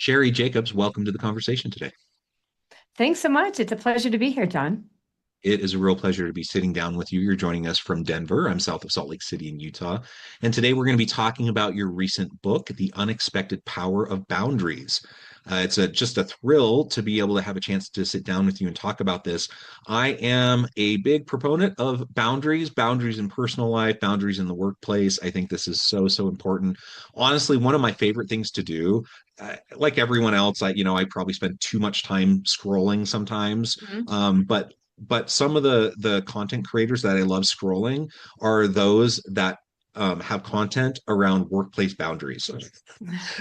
Sheri Jacobs, welcome to the conversation today. Thanks so much. It's a pleasure to be here, John. It is a real pleasure to be sitting down with you. You're joining us from Denver. I'm south of Salt Lake City in Utah. And today we're going to be talking about your recent book, The Unexpected Power of Boundaries. Just a thrill to be able to have a chance to sit down with you and talk about this. I am a big proponent of boundaries in personal life, boundaries in the workplace. I think this is so important. Honestly, one of my favorite things to do, like everyone else, I probably spend too much time scrolling sometimes. Mhm. But some of the content creators that I love scrolling are those that have content around workplace boundaries.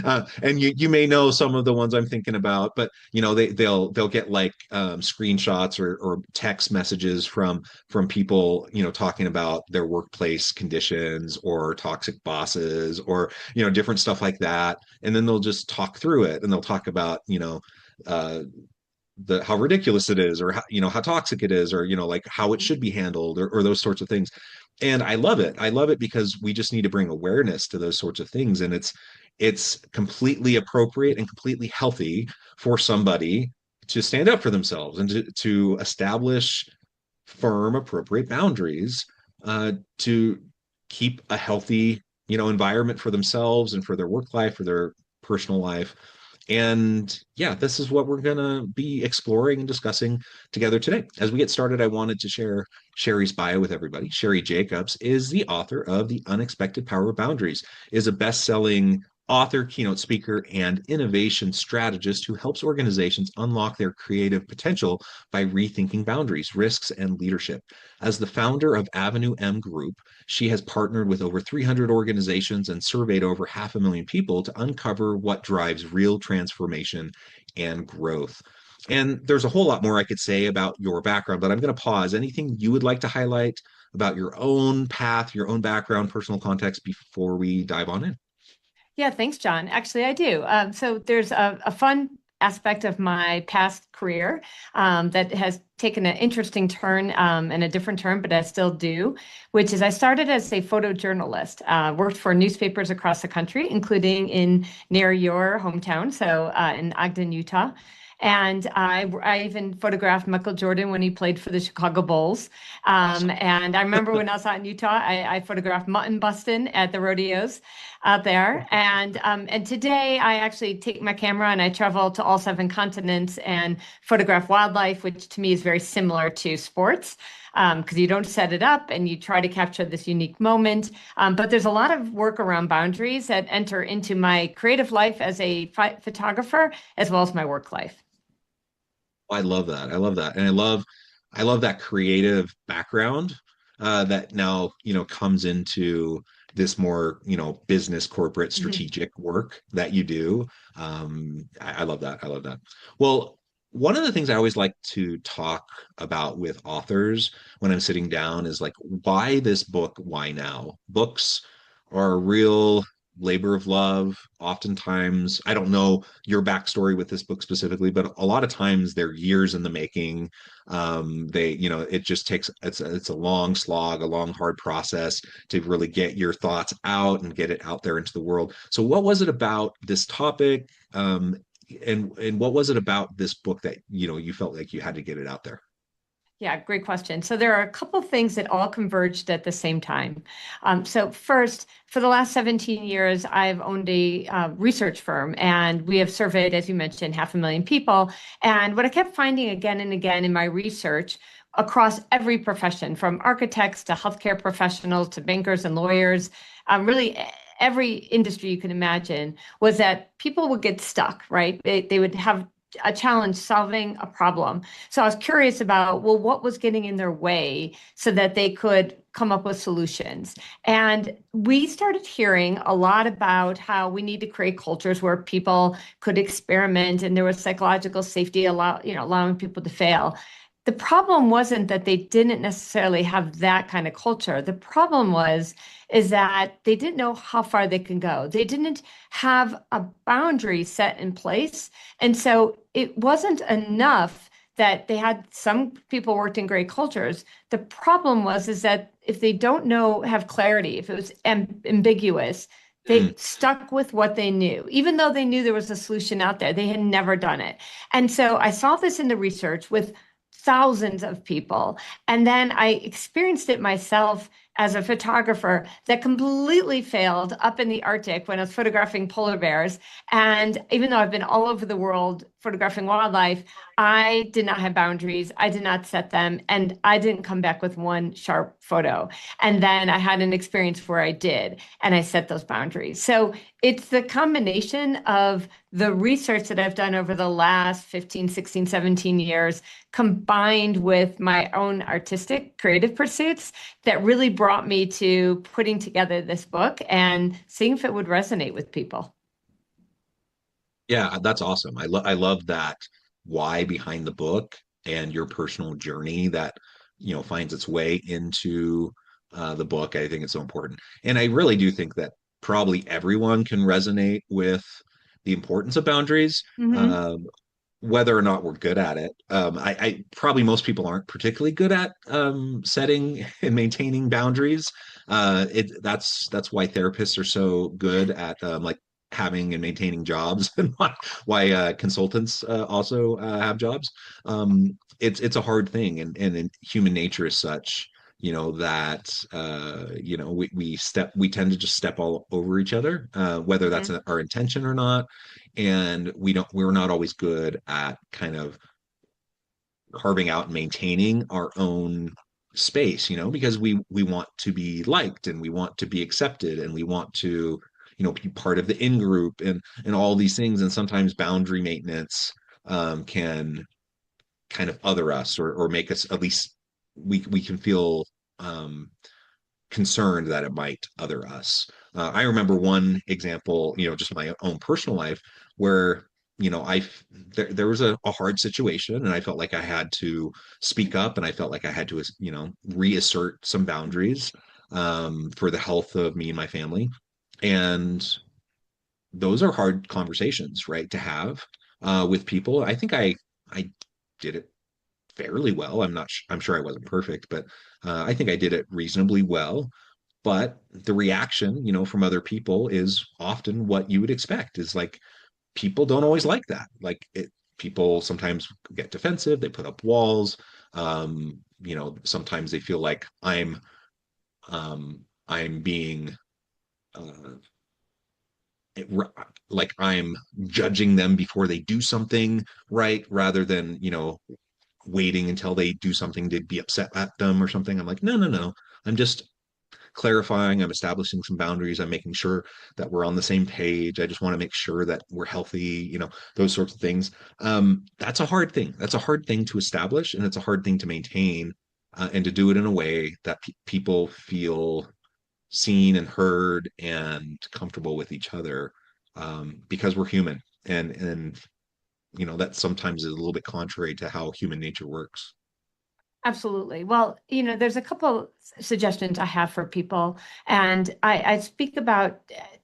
And you may know some of the ones I'm thinking about, but they'll get like screenshots or text messages from people talking about their workplace conditions or toxic bosses or different stuff like that, and then they'll just talk through it and they'll talk about uh, the how ridiculous it is or how toxic it is or like how it should be handled or those sorts of things. And I love it because we just need to bring awareness to those sorts of things, and it's completely appropriate and completely healthy for somebody to stand up for themselves and to establish firm appropriate boundaries, to keep a healthy environment for themselves and for their work life, for their personal life. And yeah, this is what we're going to be exploring and discussing together today. As we get started, I wanted to share Sheri's bio with everybody. Sheri Jacobs is the author of The Unexpected Power of Boundaries, is a best-selling author, keynote speaker, and innovation strategist who helps organizations unlock their creative potential by rethinking boundaries, risks, and leadership. As the founder of Avenue M Group, she has partnered with over 300 organizations and surveyed over 500,000 people to uncover what drives real transformation and growth. And there's a whole lot more I could say about your background, but I'm going to pause. Anything you would like to highlight about your own path, your own background, personal context before we dive on in? Yeah, thanks, John. Actually, I do. So there's a fun aspect of my past career that has taken an interesting turn and a different turn, but I still do, which is I started as a photojournalist, worked for newspapers across the country, including in near your hometown, so in Ogden, Utah. And I even photographed Michael Jordan when he played for the Chicago Bulls. Awesome. And I remember when I was out in Utah, I photographed mutton busting at the rodeos out there. And today I actually take my camera and I travel to all seven continents and photograph wildlife, which to me is very similar to sports. Because you don't set it up and you try to capture this unique moment. But there's a lot of work around boundaries that enter into my creative life as a photographer, as well as my work life. I love that. I love that. And I love that creative background that now, comes into this more, business, corporate, strategic work that you do. I love that. I love that. Well, one of the things I always like to talk about with authors when I'm sitting down is like, why this book? Why now? Books are a real labor of love. Oftentimes, I don't know your backstory with this book specifically, but a lot of times they're years in the making. It just takes it's a long slog, a long, hard process to really get your thoughts out and get it out there into the world. So, what was it about this topic? And what was it about this book that you felt like you had to get it out there? Yeah, great question. So there are a couple things that all converged at the same time. So first, for the last 17 years, I've owned a research firm, and we have surveyed, as you mentioned, 500,000 people. And what I kept finding again and again in my research across every profession, from architects to healthcare professionals to bankers and lawyers, really every industry you can imagine, was that people would get stuck, right? They would have a challenge solving a problem. So I was curious about, well, what was getting in their way so that they could come up with solutions. And we started hearing a lot about how we need to create cultures where people could experiment and there was psychological safety allowing people to fail. The problem wasn't that they didn't necessarily have that kind of culture. The problem is that they didn't know how far they can go. They didn't have a boundary set in place. And so it wasn't enough that they had some people worked in great cultures. The problem is that if they don't know, have clarity, if it was ambiguous, They stuck with what they knew, even though they knew there was a solution out there. They had never done it. And so I saw this in the research with thousands of people. And then I experienced it myself as a photographer that completely failed up in the Arctic when I was photographing polar bears. And even though I've been all over the world photographing wildlife, I did not have boundaries. I did not set them. And I didn't come back with one sharp photo. And then I had an experience where I did, and I set those boundaries. So it's the combination of the research that I've done over the last 15, 16, 17 years, combined with my own artistic creative pursuits, that really brought me to putting together this book and seeing if it would resonate with people. Yeah, that's awesome. I love that why behind the book and your personal journey that, finds its way into the book. I think it's so important. And I really do think that probably everyone can resonate with the importance of boundaries, Mhm. whether or not we're good at it. I probably most people aren't particularly good at setting and maintaining boundaries. That's why therapists are so good at like having and maintaining jobs, and why consultants also have jobs. It's a hard thing, and human nature is such, that we tend to just step all over each other, whether that's Mhm. our intention or not, and we're not always good at kind of carving out and maintaining our own space, because we want to be liked, and we want to be accepted, and we want to, be part of the in group, and all these things. And sometimes boundary maintenance can kind of other us, or make us, at least we can feel um concerned that it might other us. I remember one example, just my own personal life, where there was a hard situation, and I felt like I had to speak up, and I felt like I had to, reassert some boundaries for the health of me and my family. And those are hard conversations, right, to have with people. I did it fairly well. I'm sure I wasn't perfect, but I think I did it reasonably well. But the reaction, from other people is often what you would expect, is like people don't always like that. Like people sometimes get defensive, they put up walls. Sometimes they feel like I'm being uh, like I'm judging them before they do something right, rather than, waiting until they do something to be upset at them or something. I'm like, no, no, no. I'm just clarifying, I'm establishing some boundaries, I'm making sure that we're on the same page. I just want to make sure that we're healthy, those sorts of things. That's a hard thing. That's a hard thing to establish, and it's a hard thing to maintain, and to do it in a way that people feel seen and heard and comfortable with each other, because we're human, and that sometimes is a little bit contrary to how human nature works. Absolutely. Well, there's a couple suggestions I have for people, and I speak about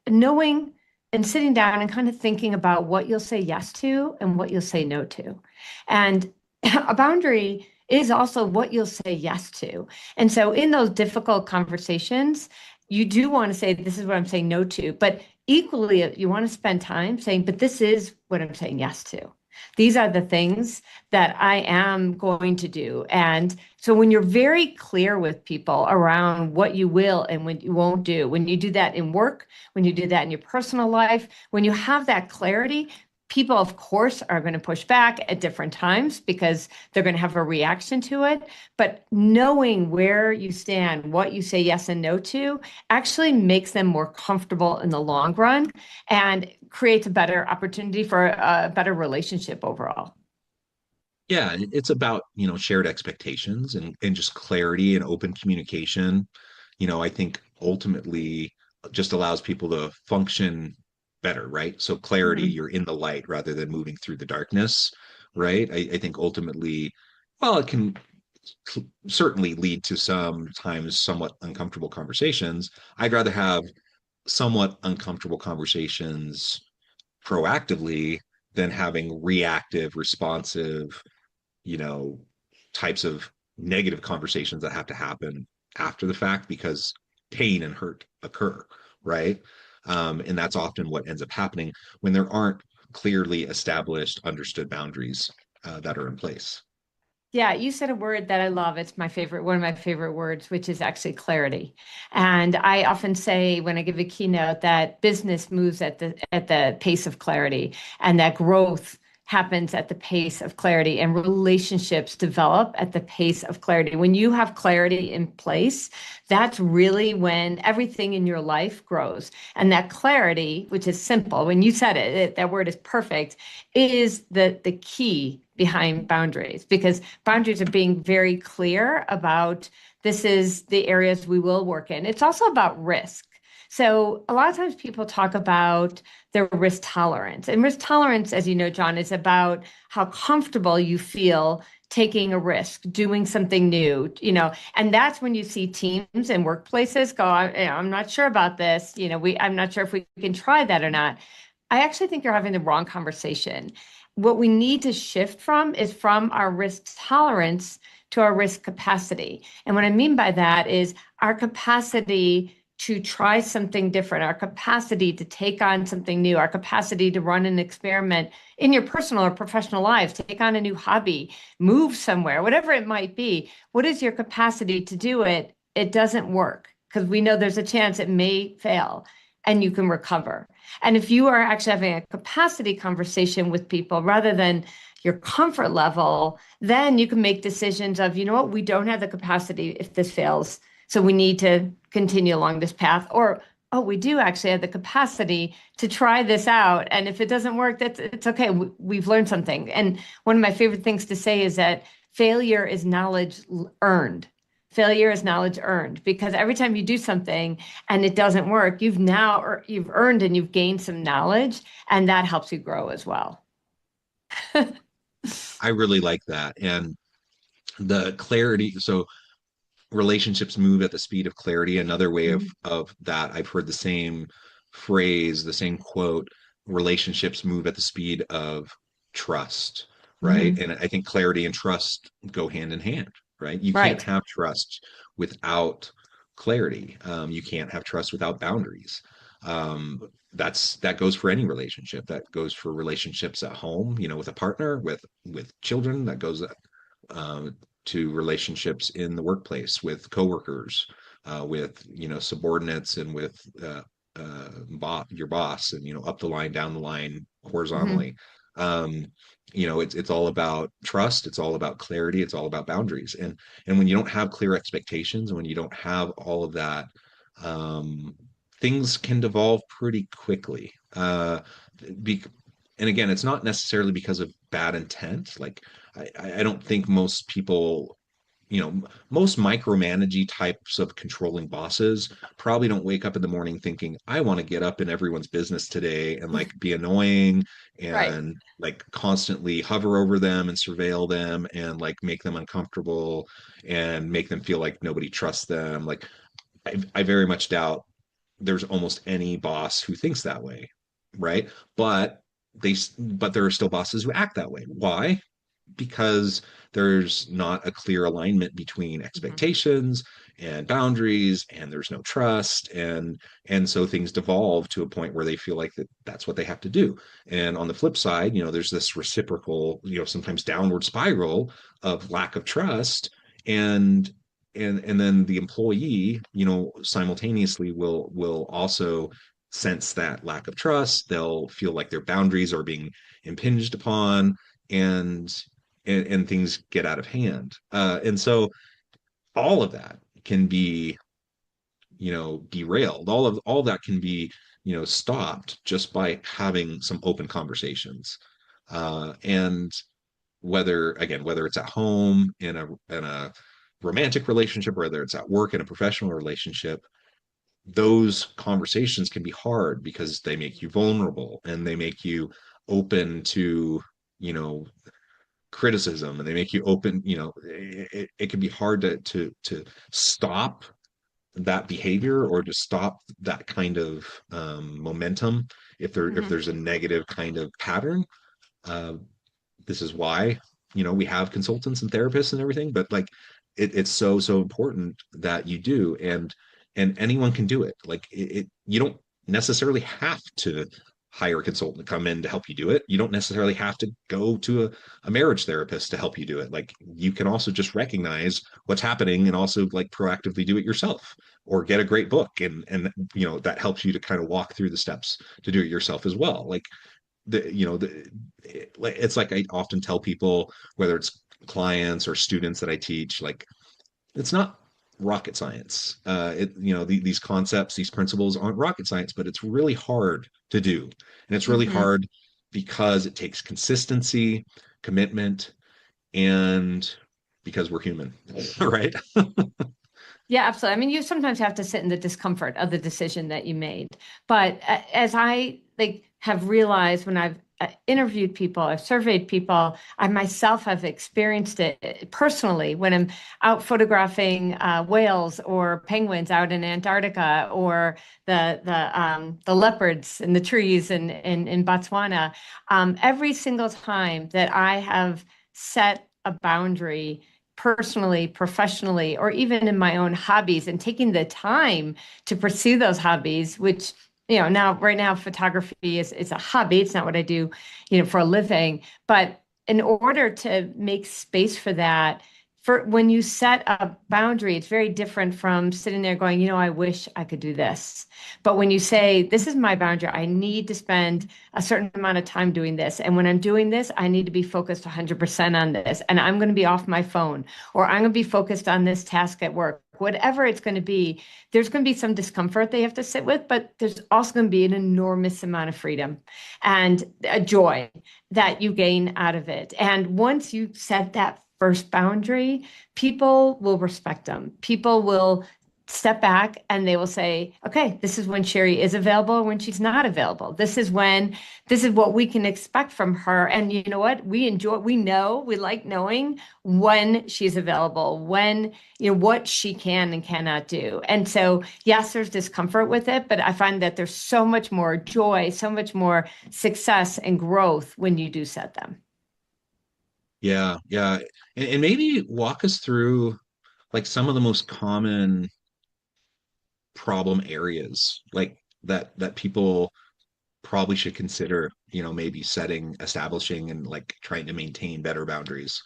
knowing and sitting down and kind of thinking about what you'll say yes to and what you'll say no to. And a boundary is also what you'll say yes to. And so in those difficult conversations, you do want to say, this is what I'm saying no to, but equally, you want to spend time saying, but this is what I'm saying yes to. These are the things that I am going to do. And so when you're very clear with people around what you will and what you won't do, when you do that in work, when you do that in your personal life, when you have that clarity, people, of course, are going to push back at different times because they're going to have a reaction to it. But knowing where you stand, what you say yes and no to, actually makes them more comfortable in the long run and creates a better opportunity for a better relationship overall. Yeah, it's about, shared expectations, and just clarity and open communication. I think ultimately just allows people to function better, right? So clarity, Mhm. you're in the light rather than moving through the darkness, right? I think ultimately, well, it can certainly lead to sometimes somewhat uncomfortable conversations. I'd rather have somewhat uncomfortable conversations proactively than having reactive, responsive, you know, types of negative conversations that have to happen after the fact, because pain and hurt occur, right? And that's often what ends up happening when there aren't clearly established, understood boundaries that are in place. Yeah, you said a word that I love. It's my favorite, one of my favorite words, which is actually clarity. And I often say when I give a keynote that business moves at the pace of clarity, and that growth happens at the pace of clarity, and relationships develop at the pace of clarity. When you have clarity in place, that's really when everything in your life grows. And that clarity, which is simple, when you said that word is perfect, is the key behind boundaries, because boundaries are being very clear about this is the areas we will work in. It's also about risk. So a lot of times people talk about their risk tolerance. And risk tolerance, as you know, John, is about how comfortable you feel taking a risk, doing something new, and that's when you see teams and workplaces go, I'm not sure about this, I'm not sure if we can try that or not. I actually think you're having the wrong conversation. What we need to shift from is from our risk tolerance to our risk capacity. And what I mean by that is our capacity to try something different, our capacity to take on something new, our capacity to run an experiment in your personal or professional lives, take on a new hobby, move somewhere, whatever it might be. What is your capacity to do it? It doesn't work because we know there's a chance it may fail and you can recover. And if you are actually having a capacity conversation with people rather than your comfort level, then you can make decisions of, what, we don't have the capacity if this fails. So we need to continue along this path. Or, oh, we do actually have the capacity to try this out. And if it doesn't work, it's okay. We've learned something. And one of my favorite things to say is that failure is knowledge earned. Failure is knowledge earned, because every time you do something and it doesn't work, you've earned and you've gained some knowledge, and that helps you grow as well. I really like that. And the clarity, so relationships move at the speed of clarity. Another way Mhm. of that, I've heard the same phrase, the same quote, relationships move at the speed of trust, right? Mhm. And I think clarity and trust go hand in hand, right? You can't Right. have trust without clarity. You can't have trust without boundaries. That goes for any relationship. That goes for relationships at home, with a partner, with children. That goes um, to relationships in the workplace with coworkers, with subordinates, and with your boss, and up the line, down the line, Mhm. horizontally. It's all about trust. It's all about clarity. It's all about boundaries. And when you don't have clear expectations, when you don't have all of that, um, things can devolve pretty quickly. Be, and again, it's not necessarily because of bad intent. Like I don't think most people, most micromanagey types of controlling bosses probably don't wake up in the morning thinking, I want to get up in everyone's business today and like be annoying Right. and like constantly hover over them and surveil them and like make them uncomfortable and make them feel like nobody trusts them. Like I very much doubt there's almost any boss who thinks that way, right? But but there are still bosses who act that way. Why? Because there's not a clear alignment between Mhm. expectations and boundaries, and there's no trust, and so things devolve to a point where they feel like that's what they have to do. And on the flip side, there's this reciprocal, sometimes downward spiral of lack of trust, and and then the employee, simultaneously will also sense that lack of trust. They'll feel like their boundaries are being impinged upon, and and things get out of hand. And so all of that can be, derailed. All that can be, stopped just by having some open conversations. And whether it's at home in a romantic relationship, whether it's at work in a professional relationship, those conversations can be hard because they make you vulnerable and they make you open to, you know, criticism, and they make you open, it can be hard to stop that behavior, or to stop that kind of momentum if Mhm. there's a negative kind of pattern. uh, this is why, we have consultants and therapists and everything, but like it's so important that you do. And anyone can do it. Like you don't necessarily have to hire a consultant to come in to help you do it. You don't necessarily have to go to a marriage therapist to help you do it. Like you can also just recognize what's happening and also like proactively do it yourself or get a great book and that helps you to kind of walk through the steps to do it yourself as well. Like it's like I often tell people, whether it's clients or students that I teach, like it's not rocket science. These concepts, these principles aren't rocket science, but it's really hard to do. And it's really Mhm. hard because it takes consistency, commitment, and because we're human, right? Yeah, absolutely. I mean, you sometimes have to sit in the discomfort of the decision that you made. But as I have realized when I've interviewed people, I've surveyed people, I myself have experienced it personally when I'm out photographing whales or penguins out in Antarctica or the leopards in the trees in Botswana. Every single time that I have set a boundary personally, professionally, or even in my own hobbies and taking the time to pursue those hobbies, which, now right now photography is a hobby. It's not what I do, for a living. But in order to make space for that, for when you set a boundary, it's very different from sitting there going, I wish I could do this. But when you say, this is my boundary, I need to spend a certain amount of time doing this. And when I'm doing this, I need to be focused 100% on this. And I'm going to be off my phone, or I'm going to be focused on this task at work. Whatever it's going to be, there's going to be some discomfort they have to sit with, but there's also going to be an enormous amount of freedom and a joy that you gain out of it. And once you set that first boundary, people will respect them. People will step back and they will say, okay, this is when Sheri is available, when she's not available. This is what we can expect from her. And you know what? We like knowing when she's available, when, what she can and cannot do. And so, yes, there's discomfort with it, but I find that there's so much more joy, so much more success and growth when you do set them. Yeah, yeah. And maybe walk us through like some of the most common problem areas like that people probably should consider, maybe establishing and like trying to maintain better boundaries.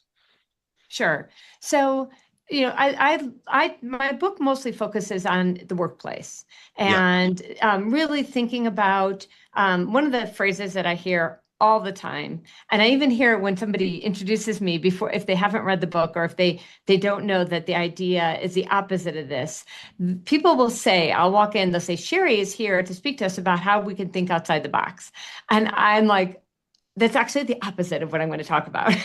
Sure. So, my book mostly focuses on the workplace Yeah. and really thinking about one of the phrases that I hear all the time, and I even hear it when somebody introduces me before, if they haven't read the book or if they don't know that the idea is the opposite of this. People will say, I'll walk in, they'll say, Sheri is here to speak to us about how we can think outside the box. And I'm like, that's actually the opposite of what I'm going to talk about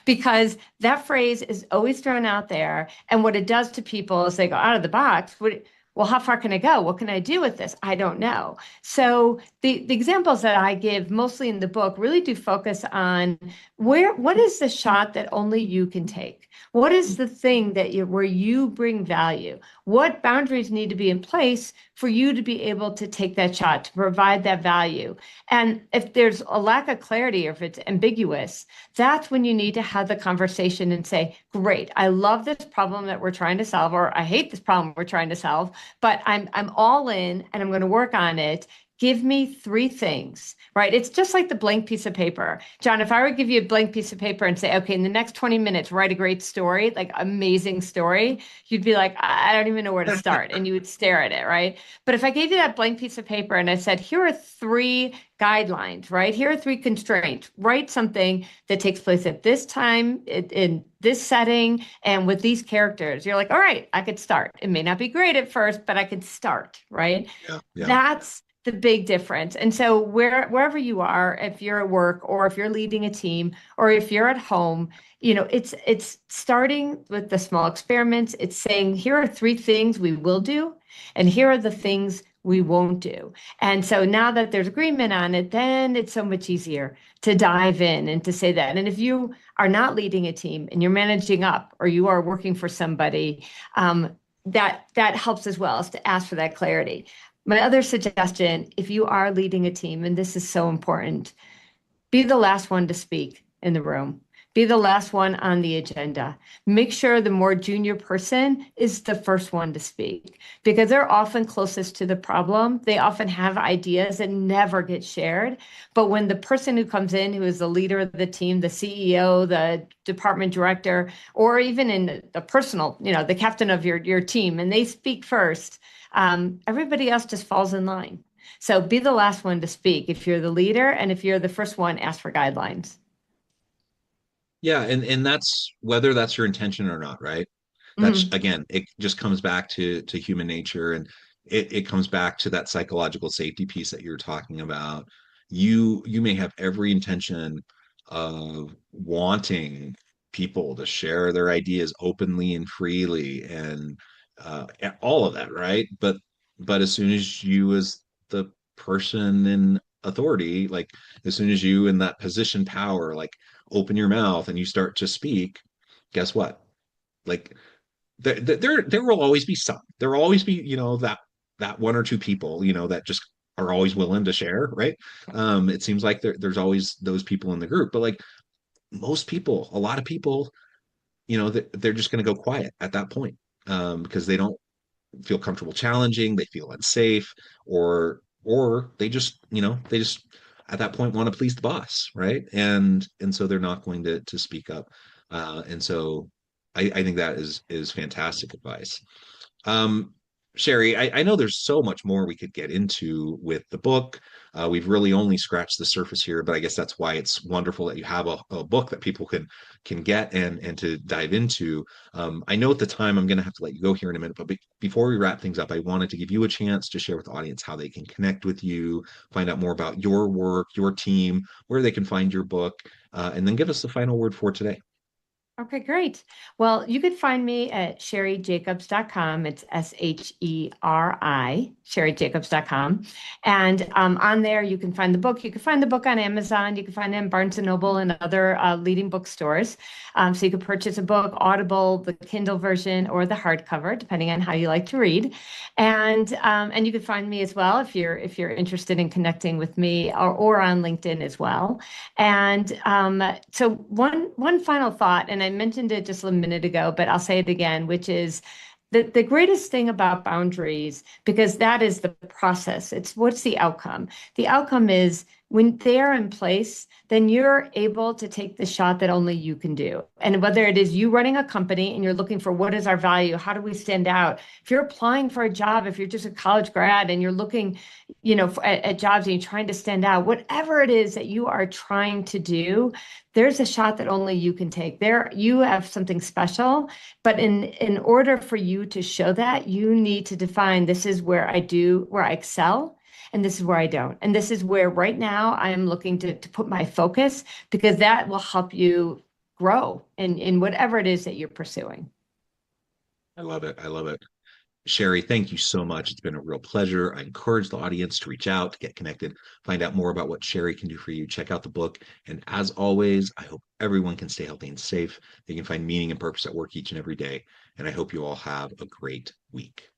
because that phrase is always thrown out there. And what it does to people is they go out of the box. Well, how far can I go? What can I do with this? I don't know. So the examples that I give mostly in the book really do focus on what is the shot that only you can take? What is the thing where you bring value? What boundaries need to be in place for you to be able to take that shot, to provide that value? And if there's a lack of clarity or if it's ambiguous, that's when you need to have the conversation and say, great, I love this problem that we're trying to solve, or I hate this problem we're trying to solve, but I'm all in and I'm going to work on it. Give me 3 things, right? It's just like the blank piece of paper. John, if I were to give you a blank piece of paper and say, okay, in the next 20 minutes, write a great story, like amazing story, you'd be like, I don't even know where to start. And you would stare at it, right? But if I gave you that blank piece of paper and I said, here are 3 guidelines, right? Here are 3 constraints. Write something that takes place at this time in this setting and with these characters. You're like, all right, I could start. It may not be great at first, but I could start, right? Yeah. Yeah. That's the big difference. And so wherever you are, if you're at work or if you're leading a team or if you're at home, it's starting with the small experiments. It's saying, here are 3 things we will do, and here are the things we won't do. And so now that there's agreement on it, then it's so much easier to dive in and to say that. And if you are not leading a team and you're managing up or you are working for somebody, that helps as well, is to ask for that clarity. My other suggestion, if you are leading a team, and this is so important, be the last one to speak in the room. be the last one on the agenda. Make sure the more junior person is the first one to speak because they're often closest to the problem. They often have ideas that never get shared. But when the person who comes in, who is the leader of the team, the CEO, the department director, or even in the personal, the captain of your team, and they speak first, everybody else just falls in line. So be the last one to speak if you're the leader, and if you're the first one, ask for guidelines. Yeah, and that's whether that's your intention or not, right? That's Mhm. again, it just comes back to human nature, and it comes back to that psychological safety piece that you're talking about. You may have every intention of wanting people to share their ideas openly and freely and all of that, right? But as soon as you as the person in authority, like as soon as you in that position power, like open your mouth and you start to speak, guess what? Like there will always be some. There will always be, that one or two people, that just are always willing to share, right? It seems like there's always those people in the group, but like most people, a lot of people, they're just going to go quiet at that point, because they don't feel comfortable challenging, they feel unsafe, or they just at that point want to please the boss, right? And so they're not going to speak up. And so I think that is fantastic advice. Um, Sheri, I know there's so much more we could get into with the book. We've really only scratched the surface here, but I guess that's why it's wonderful that you have a book that people can get and to dive into. I know at the time I'm going to have to let you go here in a minute, but before we wrap things up, I wanted to give you a chance to share with the audience how they can connect with you, find out more about your work, your team, where they can find your book, and then give us the final word for today. Okay, great. Well, you could find me at SheriJacobs.com. It's SHERI, SheriJacobs.com. And on there, you can find the book. You can find the book on Amazon. You can find it in Barnes& Noble and other leading bookstores. So you could purchase a book, Audible, the Kindle version, or the hardcover, depending on how you like to read. And you can find me as well if you're interested in connecting with me or on LinkedIn as well. And so one final thought, and I mentioned it just a minute ago, but I'll say it again, which is the greatest thing about boundaries, because that is the process. It's what's the outcome? The outcome is when they're in place, then you're able to take the shot that only you can do. And whether it is you running a company and you're looking for what is our value, how do we stand out? If you're applying for a job, if you're just a college grad and you're looking, at jobs and you're trying to stand out, whatever it is that you are trying to do, there's a shot that only you can take. There, you have something special, but in order for you to show that, you need to define this is where I excel. And this is where I don't. And this is where right now I am looking to put my focus because that will help you grow in whatever it is that you're pursuing. I love it. I love it. Sheri, thank you so much. It's been a real pleasure. I encourage the audience to reach out, to get connected, find out more about what Sheri can do for you. Check out the book. And as always, I hope everyone can stay healthy and safe. They can find meaning and purpose at work each and every day. And I hope you all have a great week.